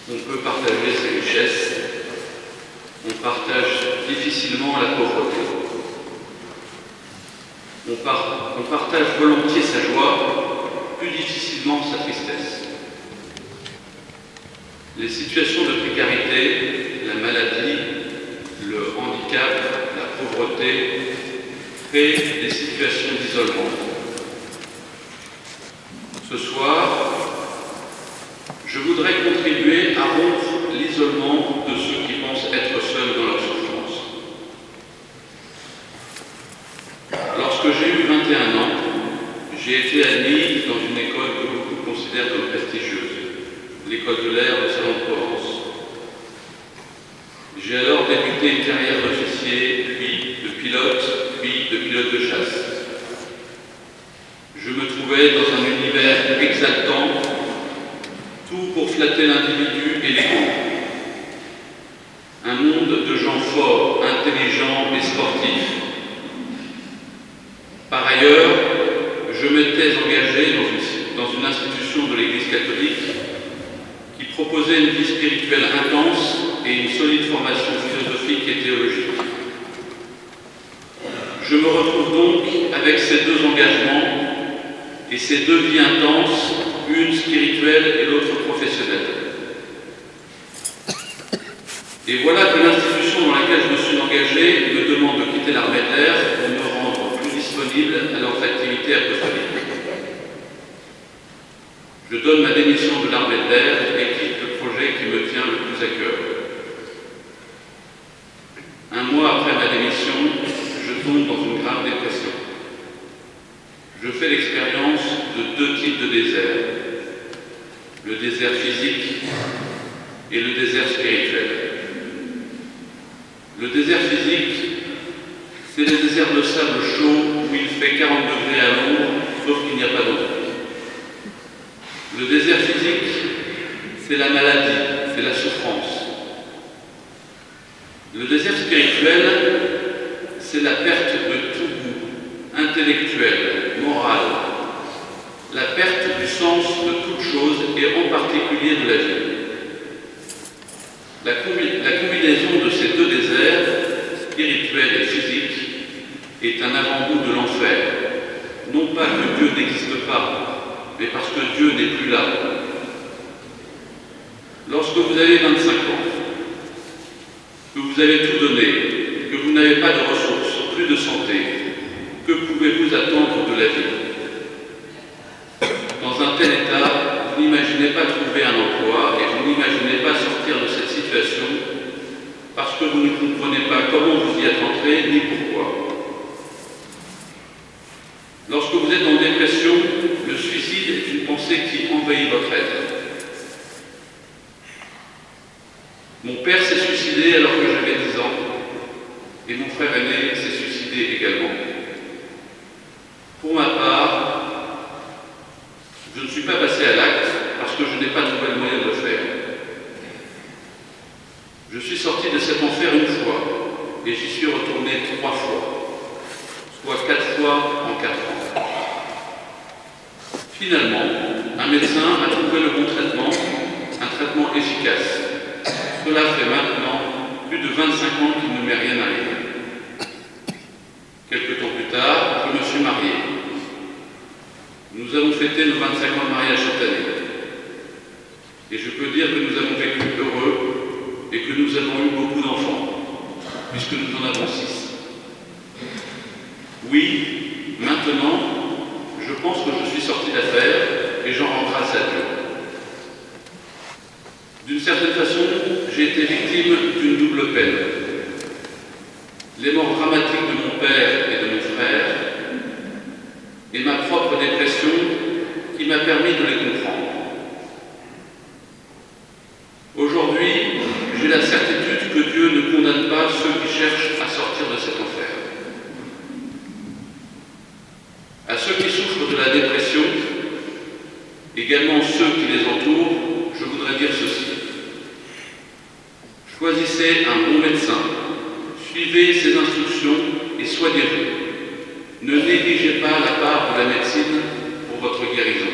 On peut partager ses richesses, on partage difficilement la pauvreté. On partage volontiers sa joie, plus difficilement sa tristesse. Les situations de précarité, la maladie, le handicap, la pauvreté créent des situations d'isolement. Ce soir, je voudrais contribuer à rompre l'isolement de ceux qui pensent être seuls dans leur souffrance. Lorsque j'ai eu 21 ans, j'ai été admis dans une école que beaucoup considèrent comme prestigieuse, l'école de l'air de Salon-de-Provence. J'ai alors débuté une carrière d'officier, puis de pilote de chasse. Je me trouvais dans un univers exaltant, tout pour flatter l'individu et l'ego. Un monde de gens forts, intelligents et sportifs. Par ailleurs, je m'étais engagé dans une institution de l'Église catholique qui proposait une vie spirituelle intense et une solide formation philosophique et théologique. Je me retrouve donc avec ces deux engagements et ces deux vies intenses, une spirituelle et l'autre professionnelle. Et voilà que l'institution dans laquelle je me suis engagé me demande de quitter l'armée de l'air pour me rendre plus disponible à leurs activités apostoliques. Je donne ma démission de l'armée de l'air et quitte le projet qui me tient le plus à cœur. Un mois après ma démission, je tombe dans une grave dépression. Je fais l'expérience de deux types de déserts. Le désert physique et le désert spirituel. Le désert physique, c'est le désert de sable chaud où il fait 40 degrés à l'ombre, sauf qu'il n'y a pas d'eau. Le désert physique, c'est la maladie, c'est la souffrance. Le désert spirituel, c'est la perte de tout goût, intellectuel, moral, la perte du sens de toute chose et en particulier de la vie. La combinaison de ces deux déserts, spirituel et physique, est un avant-goût de l'enfer. Non pas que Dieu n'existe pas, mais parce que Dieu n'est plus là. Lorsque vous avez 25 ans, que vous avez tout donné, que vous n'avez pas de ressources, plus de santé, que pouvez-vous attendre de la vie? Dans un tel état, vous n'imaginez pas trouver un emploi et vous n'imaginez pas sortir de cette situation parce que vous ne comprenez pas comment vous y êtes entré ni pourquoi. Lorsque vous êtes en dépression, le suicide est une pensée qui envahit votre être. Mon père s'est suicidé alors que j'avais 10 ans et mon frère aîné s'est suicidé également. Pour ma part, je ne suis pas passé à l'acte parce que je n'ai pas trouvé le moyen de le faire. Je suis sorti de cet enfer une fois et j'y suis retourné 3 fois, soit 4 fois en 4 ans. Finalement, un médecin a trouvé le bon traitement, un traitement efficace. Cela fait maintenant plus de 25 ans qu'il ne m'est rien arrivé. Quelque temps plus tard, je me suis marié. Nous avons fêté nos 25 ans de mariage cette année. Et je peux dire que nous avons vécu heureux et que nous avons eu beaucoup d'enfants, puisque nous en avons 6. Oui, maintenant, je pense que je suis sorti d'affaire et j'en rends grâce à Dieu. D'une certaine façon, j'ai été victime d'une double peine. Les morts dramatiques de mon père et de mon frère, et ma propre dépression qui m'a permis de les comprendre. Aujourd'hui, j'ai la certitude que Dieu ne condamne pas ceux qui cherchent à sortir de cet enfer. À ceux qui souffrent de la dépression, également ceux qui les entourent, je voudrais dire ceci. Choisissez un bon médecin, suivez ses instructions et soignez-vous. Ne négligez pas la part de la médecine pour votre guérison.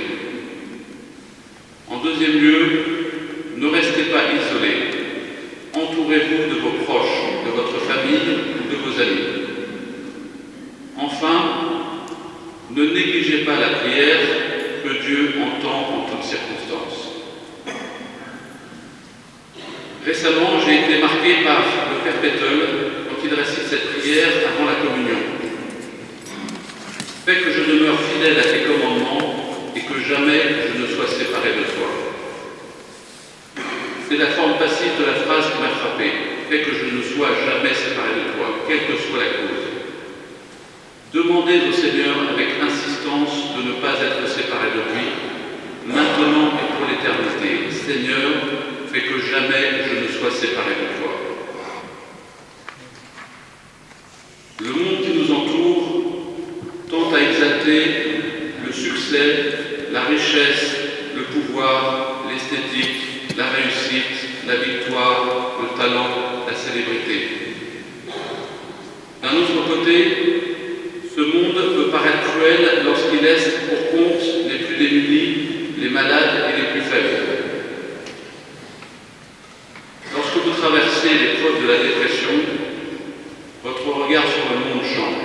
En deuxième lieu, ne restez pas isolés. Entourez-vous de vos proches, de votre famille ou de vos amis. Enfin, ne négligez pas la prière que Dieu entend en toutes circonstances. Récemment, j'ai été marqué par le Père Bettel quand il récite cette prière avant la communion. Fais que je demeure fidèle à tes commandements et que jamais je ne sois séparé de toi. C'est la forme passive de la phrase qui m'a frappé. Fais que je ne sois jamais séparé de toi, quelle que soit la cause. Demandez au Seigneur avec insistance de ne pas être séparé de lui, maintenant et pour l'éternité. Seigneur, fais que jamais je ne sois séparé de toi. Le monde qui nous entoure tend à exalter le succès, la richesse, le pouvoir, l'esthétique, la réussite, la victoire, le talent, la célébrité. D'un autre côté, ce monde peut paraître cruel lorsqu'il laisse pour compte les plus démunis, les malades et les plus faibles. Lorsque vous traversez l'épreuve de la dépression, votre regard sur le monde change.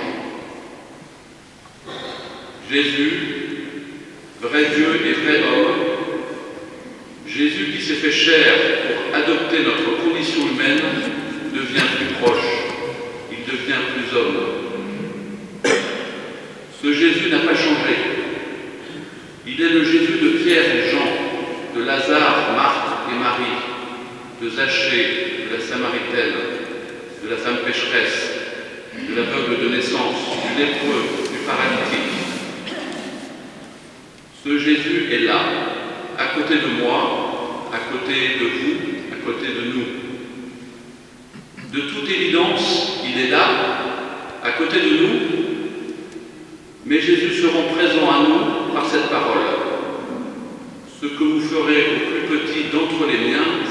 Jésus, vrai Dieu et vrai homme, Jésus qui s'est fait chair pour adopter notre condition humaine, devient plus proche, il devient plus homme. Ce Jésus n'a pas changé. Il est le Jésus de Pierre et Jean, de Lazare, Marthe et Marie, de Zachée, de la Samaritaine, de la femme pécheresse, de l'aveugle de naissance, du lépreux, du paralytique. Ce Jésus est là, à côté de moi, à côté de vous, à côté de nous. De toute évidence, il est là, à côté de nous, mais Jésus se rend présent à nous par cette parole. Ce que vous ferez au plus petit d'entre les miens,